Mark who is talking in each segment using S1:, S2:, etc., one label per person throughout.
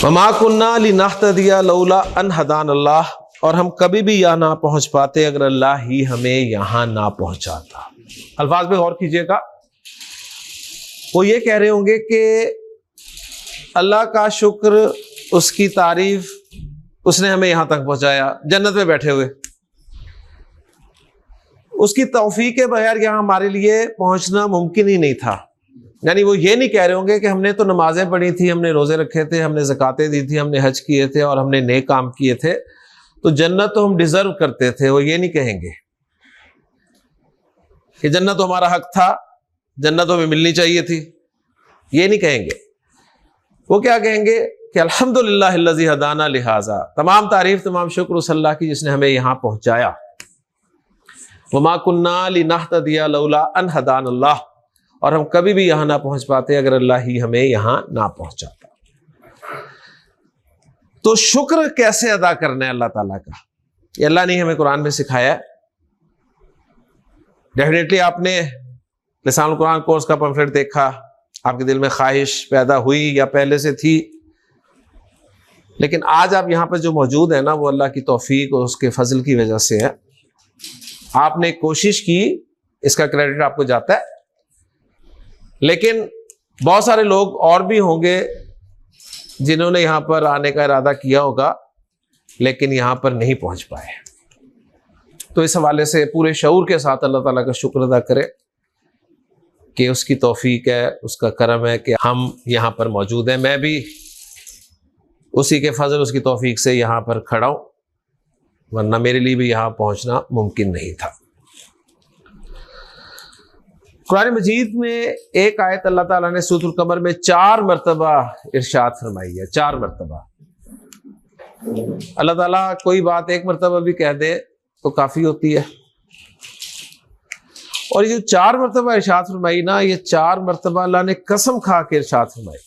S1: وما کنا لنہتدی لولا ان ہدانا اللہ، اور ہم کبھی بھی یہاں نہ پہنچ پاتے اگر اللہ ہی ہمیں یہاں نہ پہنچاتا۔ الفاظ پہ غور کیجئے گا، وہ یہ کہہ رہے ہوں گے کہ اللہ کا شکر، اس کی تعریف، اس نے ہمیں یہاں تک پہنچایا، جنت میں بیٹھے ہوئے، اس کی توفیق کے بغیر یہاں ہمارے لیے پہنچنا ممکن ہی نہیں تھا۔ یعنی وہ یہ نہیں کہہ رہے ہوں گے کہ ہم نے تو نمازیں پڑھی تھی، ہم نے روزے رکھے تھے، ہم نے زکاتیں دی تھی، ہم نے حج کیے تھے اور ہم نے نیک کام کیے تھے تو جنت تو ہم ڈیزرو کرتے تھے۔ وہ یہ نہیں کہیں گے کہ جنت تو ہمارا حق تھا، جنت ہمیں ملنی چاہیے تھی، یہ نہیں کہیں گے۔ وہ کیا کہیں گے کہ الحمدللہ الذی ہدانا لہذا، تمام تعریف، تمام شکر اس اللہ کی جس نے ہمیں یہاں پہنچایا۔ وما کنا لنہتدی لولا ان ہدانا اللہ، اور ہم کبھی بھی یہاں نہ پہنچ پاتے اگر اللہ ہی ہمیں یہاں نہ پہنچاتا۔ تو شکر کیسے ادا کرنا ہے اللہ تعالیٰ کا، یہ اللہ نے ہمیں قرآن میں سکھایا ہے۔ ڈیفینیٹلی آپ نے لسان القرآن کورس کا پمفلٹ دیکھا، آپ کے دل میں خواہش پیدا ہوئی یا پہلے سے تھی، لیکن آج آپ یہاں پر جو موجود ہیں نا، وہ اللہ کی توفیق اور اس کے فضل کی وجہ سے ہے۔ آپ نے کوشش کی، اس کا کریڈٹ آپ کو جاتا ہے، لیکن بہت سارے لوگ اور بھی ہوں گے جنہوں نے یہاں پر آنے کا ارادہ کیا ہوگا لیکن یہاں پر نہیں پہنچ پائے۔ تو اس حوالے سے پورے شعور کے ساتھ اللہ تعالیٰ کا شکر ادا کرے کہ اس کی توفیق ہے، اس کا کرم ہے کہ ہم یہاں پر موجود ہیں۔ میں بھی اسی کے فضل، اس کی توفیق سے یہاں پر کھڑا ہوں، ورنہ میرے لیے بھی یہاں پہنچنا ممکن نہیں تھا۔ قرآن مجید میں ایک آیت اللہ تعالیٰ نے سورۃ القمر میں 4 مرتبہ ارشاد فرمائی ہے، 4 مرتبہ۔ اللہ تعالیٰ کوئی بات ایک مرتبہ بھی کہہ دے تو کافی ہوتی ہے، اور یہ جو 4 مرتبہ ارشاد فرمائی نا، یہ 4 مرتبہ اللہ نے قسم کھا کے ارشاد فرمائی۔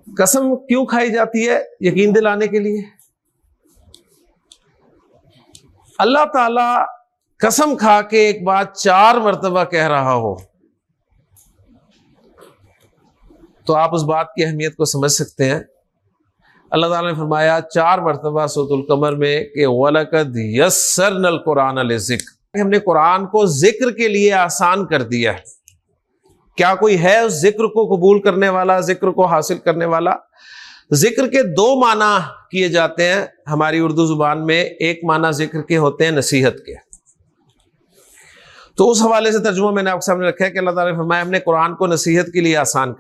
S1: قسم کیوں کھائی جاتی ہے؟ یقین دلانے کے لیے۔ اللہ تعالیٰ قسم کھا کے ایک بات 4 مرتبہ کہہ رہا ہو تو آپ اس بات کی اہمیت کو سمجھ سکتے ہیں۔ اللہ تعالیٰ نے فرمایا 4 مرتبہ سورۃ القمر میں کہ وَلَقَدْ يَسَّرْنَا الْقُرْآنَ لِلذِّكْرِ، ہم نے قرآن کو ذکر کے لیے آسان کر دیا ہے۔ کیا کوئی ہے اس ذکر کو قبول کرنے والا، ذکر کو حاصل کرنے والا؟ ذکر کے 2 معنی کیے جاتے ہیں ہماری اردو زبان میں۔ ایک معنی ذکر کے ہوتے ہیں نصیحت کے، تو اس حوالے سے ترجمہ میں نے آپ کے سامنے رکھا ہے کہ اللہ تعالیٰ نے فرمایا ہم نے قرآن کو نصیحت کے لیے آسان کر